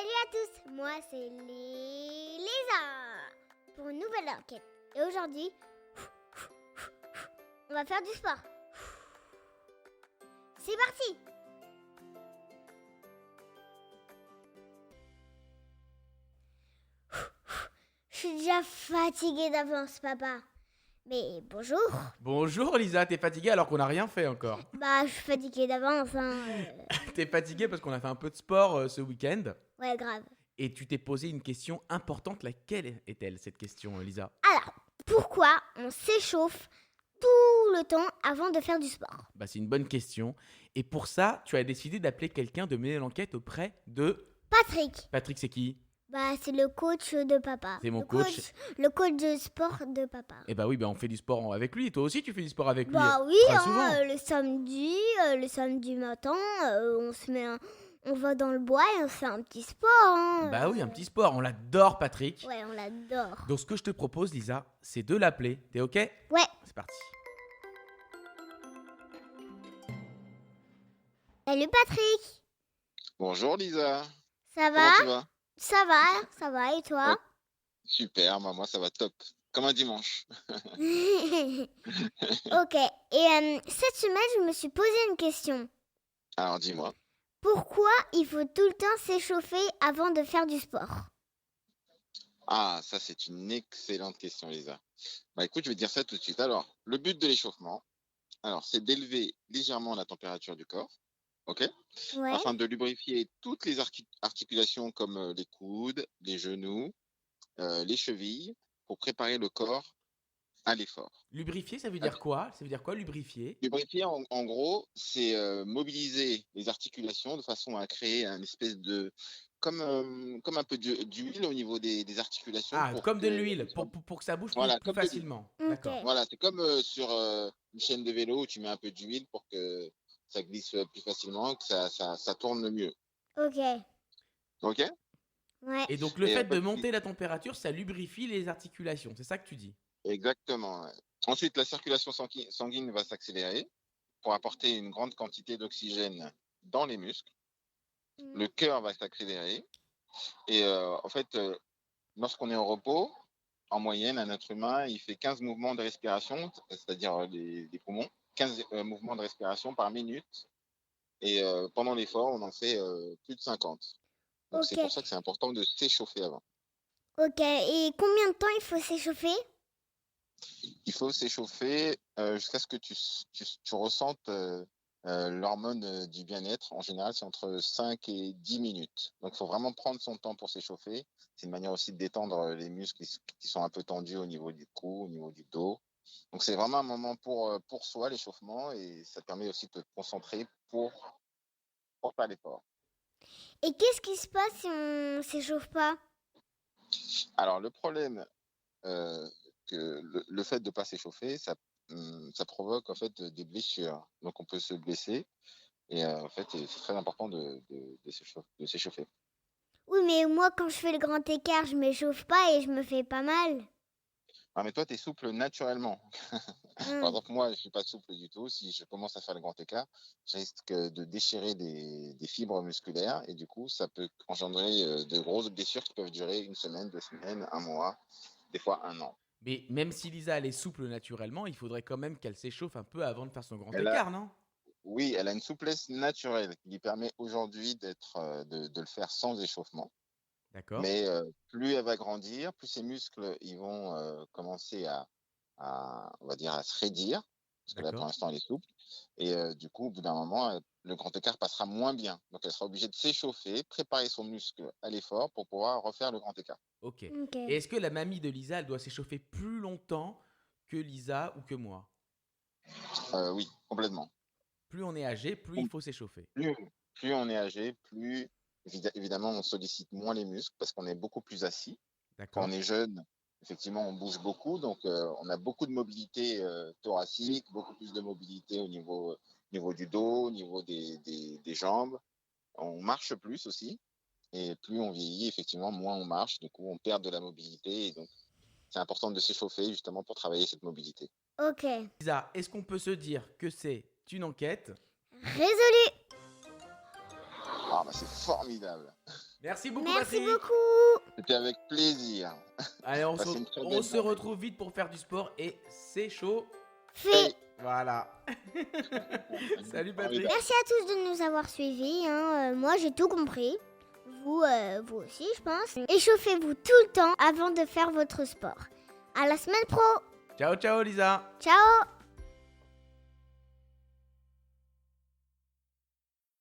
Salut à tous, moi c'est Lisa pour une nouvelle enquête. Et aujourd'hui, on va faire du sport. C'est parti! Je suis déjà fatiguée d'avance, papa. Mais bonjour. Bonjour Lisa, t'es fatiguée alors qu'on n'a rien fait encore. Bah, je suis fatiguée d'avance, T'es fatiguée parce qu'on a fait un peu de sport ce week-end Ouais, grave. et tu t'es posé une question importante. Laquelle est-elle cette question, Lisa? Alors, pourquoi on s'échauffe tout le temps avant de faire du sport? Bah, c'est une bonne question. Et pour ça, tu as décidé d'appeler quelqu'un de mener l'enquête auprès de... Patrick. Patrick, c'est qui? Bah, c'est le coach de papa. C'est mon coach. Le coach de sport de papa. Eh bah oui, bah on fait du sport avec lui. Toi aussi, tu fais du sport avec lui. Bah oui, Très souvent. le samedi matin, on va dans le bois et on fait un petit sport. Bah oui, un petit sport. On l'adore, Patrick. Ouais, on l'adore. Donc ce que je te propose, Lisa, c'est de l'appeler. T'es ok? Ouais. C'est parti. Salut Patrick. Bonjour Lisa, Ça comment va? tu vas? Ça va et toi? Super, moi ça va top, comme un dimanche. Ok. Et cette semaine, je me suis posé une question. Alors dis-moi. Pourquoi il faut tout le temps s'échauffer avant de faire du sport? Ah, ça c'est une excellente question Lisa. Bah écoute, je vais te dire ça tout de suite. Alors, le but de l'échauffement, c'est d'élever légèrement la température du corps, ok? Ouais. Afin de lubrifier toutes les articulations comme les coudes, les genoux, les chevilles, pour préparer le corps à l'effort. Lubrifier, ça veut dire quoi? Ça veut dire quoi, lubrifier? Lubrifier, en gros, c'est mobiliser les articulations de façon à créer un espèce de... comme un peu d'huile au niveau des articulations. Ah, pour comme de que, l'huile, pour que ça bouge Voilà, plus comme de l'huile. facilement. Ok. D'accord. Voilà, c'est comme sur une chaîne de vélo où tu mets un peu d'huile pour que ça glisse plus facilement, que ça tourne mieux. Ok. Ok? Ouais. Et donc le Et fait de monter la température, ça lubrifie les articulations, c'est ça que tu dis? exactement. Ouais. Ensuite, la circulation sanguine va s'accélérer pour apporter une grande quantité d'oxygène dans les muscles. Le cœur va s'accélérer. Et en fait, lorsqu'on est au repos, en moyenne, un être humain, il fait 15 mouvements de respiration, c'est-à-dire les poumons, 15 mouvements de respiration par minute. Et pendant l'effort, on en fait plus de 50. Donc c'est Ok. pour ça que c'est important de s'échauffer avant. Ok. Et combien de temps il faut s'échauffer? Il faut s'échauffer jusqu'à ce que tu ressentes l'hormone du bien-être. En général, c'est entre 5 et 10 minutes. Donc, il faut vraiment prendre son temps pour s'échauffer. C'est une manière aussi de détendre les muscles qui sont un peu tendus au niveau du cou, au niveau du dos. Donc, c'est vraiment un moment pour soi, l'échauffement, et ça permet aussi de te concentrer pour faire l'effort. Et qu'est-ce qui se passe si on s'échauffe pas? Alors, le problème, que le fait de ne pas s'échauffer, ça provoque en fait des blessures. Donc, on peut se blesser. Et en fait, c'est très important de s'échauffer. Oui, mais moi, quand je fais le grand écart, je m'échauffe pas et je me fais pas mal. Ah, mais toi, tu es souple naturellement. Par exemple, moi, je ne suis pas souple du tout. Si je commence à faire le grand écart, je risque de déchirer des fibres musculaires et du coup, ça peut engendrer de grosses blessures qui peuvent durer une semaine, 2 semaines, un mois, des fois un an. Mais même si Lisa elle est souple naturellement, il faudrait quand même qu'elle s'échauffe un peu avant de faire son grand Elle a, écart, non? oui, elle a une souplesse naturelle qui lui permet aujourd'hui de le faire sans échauffement. D'accord. Mais plus elle va grandir, plus ses muscles ils vont commencer on va dire, à se raidir, parce que là, pour D'accord. l'instant, elle est souple. Et du coup, au bout d'un moment, le grand écart passera moins bien. Donc, elle sera obligée de s'échauffer, préparer son muscle à l'effort pour pouvoir refaire le grand écart. Ok. Ok. Et est-ce que la mamie de Lisa, elle doit s'échauffer plus longtemps que Lisa ou que moi? Oui, complètement. Plus on est âgé, plus il faut s'échauffer. Plus, plus on est âgé, plus évidemment on sollicite moins les muscles parce qu'on est beaucoup plus assis. Quand D'accord. on est jeune, effectivement, on bouge beaucoup, donc on a beaucoup de mobilité thoracique, beaucoup plus de mobilité au niveau du dos, au niveau des jambes. On marche plus aussi, et plus on vieillit, effectivement, moins on marche, du coup on perd de la mobilité, et donc c'est important de s'échauffer justement pour travailler cette mobilité. Ok. Lisa, est-ce qu'on peut se dire que c'est une enquête? Résolu. Ah bah c'est formidable. Merci beaucoup, Merci Patrick. beaucoup. C'était avec plaisir. Allez, on Passez une très belle on se journée. retrouve vite pour faire du sport et c'est chaud. Fait. Voilà. Salut, Patrick. Merci à tous de nous avoir suivis. Moi, j'ai tout compris. Vous aussi, je pense. Échauffez-vous tout le temps avant de faire votre sport. À la semaine pro. Ciao, ciao, Lisa. Ciao.